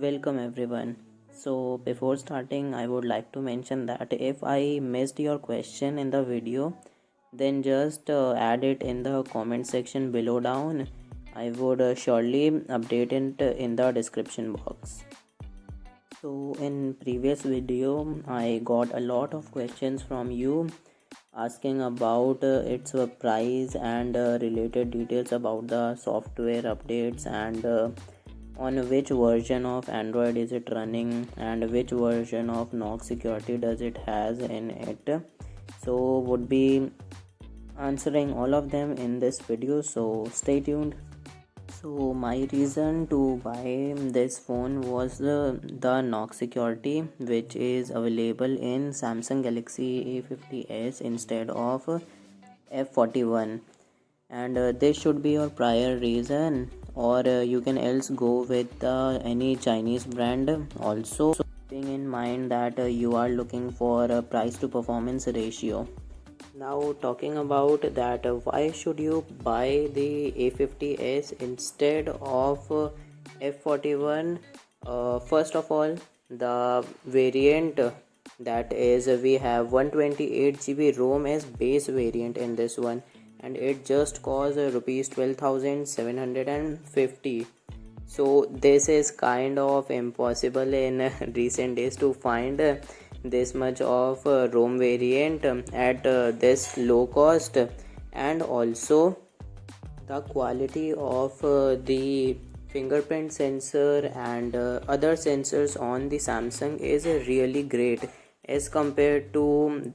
Welcome everyone. So before starting, I would like to mention that if I missed your question in the video, then just add it in the comment section below down. I would surely update it in the description box. So in previous video, I got a lot of questions from you asking about its price and related details about the software updates and on which version of Android is it running and which version of Knox security does it has in it. So would be answering all of them in this video, so stay tuned. So my reason to buy this phone was the Knox security, which is available in Samsung Galaxy A50s instead of F41, and this should be your prior reason, or you can else go with any Chinese brand also, so keeping in mind that you are looking for a price to performance ratio. Now talking about that, why should you buy the A50s instead of F41? First of all, the variant, that is we have 128 GB ROM as base variant in this one, and it just costs rupees 12,750. So this is kind of impossible in recent days to find this much of ROM variant at this low cost, and also the quality of the fingerprint sensor and other sensors on the Samsung is really great as compared to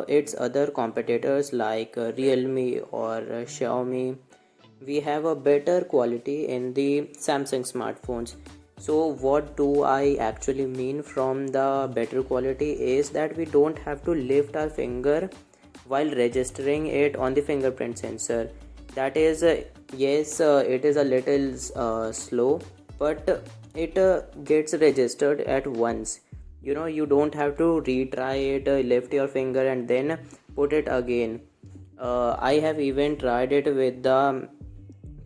its other competitors like Realme or Xiaomi. We have a better quality in the Samsung smartphones. So what do I actually mean from the better quality is that we don't have to lift our finger while registering it on the fingerprint sensor. That is yes, it is a little slow, but it gets registered at once. You don't have to retry it, lift your finger and then put it again. I have even tried it with the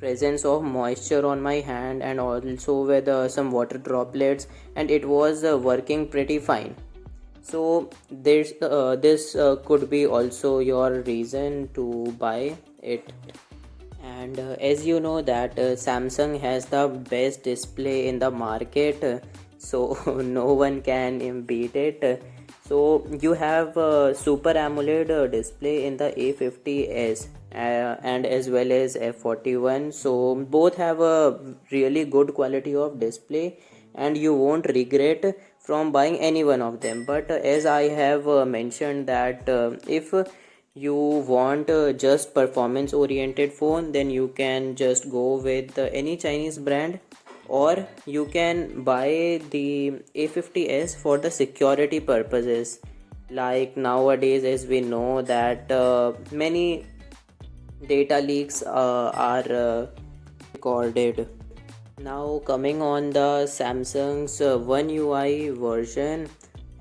presence of moisture on my hand and also with some water droplets, and it was working pretty fine. So this could be also your reason to buy it. And as you know that Samsung has the best display in the market, so no one can beat it. So you have Super AMOLED display in the A50s and as well as F41, so both have a really good quality of display and you won't regret from buying any one of them. But as I have mentioned that if you want just performance oriented phone, then you can just go with any Chinese brand, or you can buy the A50s for the security purposes. Like nowadays, as we know that many data leaks are recorded. Now coming on the Samsung's One UI version,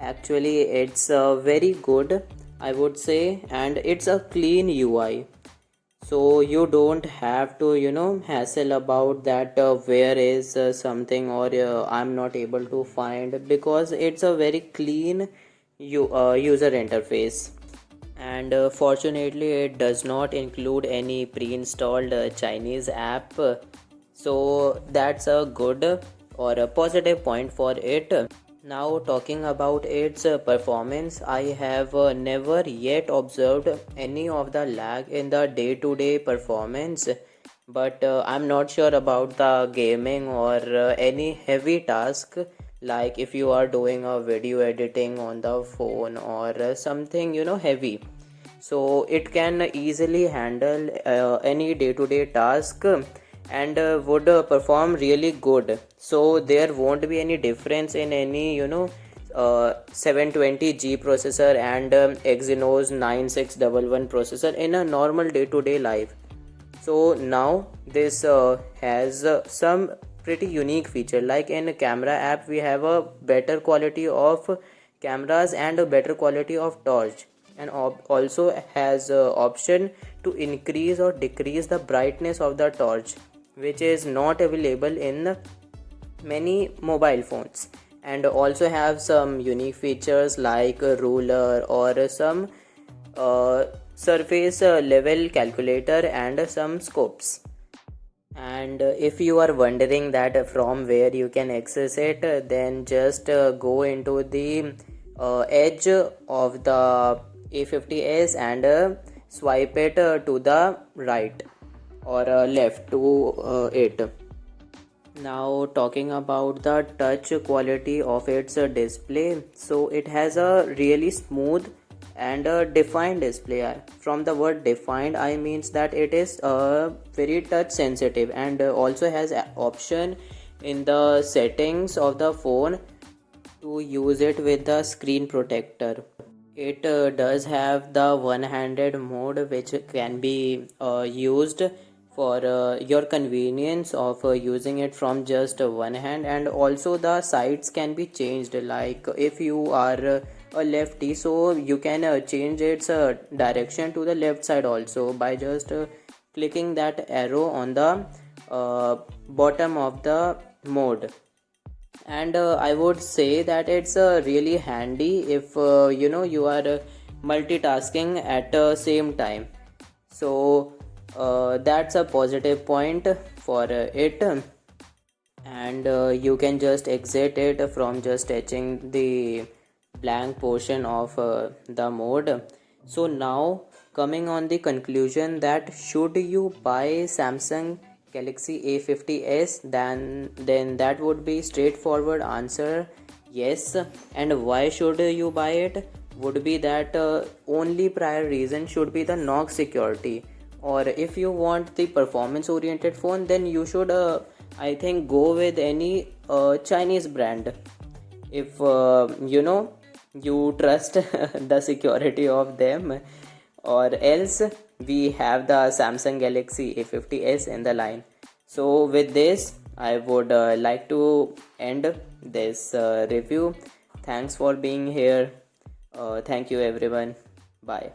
actually it's very good, I would say, and it's a clean UI. So you don't have to hassle about that where is something, or I'm not able to find, because it's a very clean user interface. And fortunately it does not include any pre-installed Chinese app, so that's a good or a positive point for it. Now talking about its performance, I have never yet observed any of the lag in the day-to-day performance, but I'm not sure about the gaming or any heavy task, like if you are doing a video editing on the phone or something heavy. So it can easily handle any day-to-day task and would perform really good. So there won't be any difference in any 720G processor and Exynos 9611 processor in a normal day-to-day life. So now this has some pretty unique feature, like in camera app we have a better quality of cameras and a better quality of torch, and also has option to increase or decrease the brightness of the torch, which is not available in many mobile phones, and also have some unique features like a ruler or some uh, surface level calculator and some scopes. And if you are wondering that from where you can access it, then just go into the edge of the A50s and swipe it to the right or left to it. Now talking about the touch quality of its display, so it has a really smooth and a defined display. From the word defined, I means that it is very touch sensitive, and also has a option in the settings of the phone to use it with the screen protector. It does have the one-handed mode, which can be used for your convenience of using it from just one hand, and also the sides can be changed. Like if you are a lefty, so you can change its direction to the left side also by just clicking that arrow on the bottom of the mode. And I would say that it's really handy if you are multitasking at the same time. So that's a positive point for it. And you can just exit it from just touching the blank portion of the mode. So now coming on the conclusion, that should you buy Samsung Galaxy A50s, then that would be straightforward answer yes. And why should you buy it would be that only prior reason should be the knock security. Or if you want the performance oriented phone, then you should I think go with any Chinese brand if you trust the security of them. Or else we have the Samsung Galaxy A50s in the line. So with this I would like to end this review. Thanks for being here. Thank you everyone. Bye.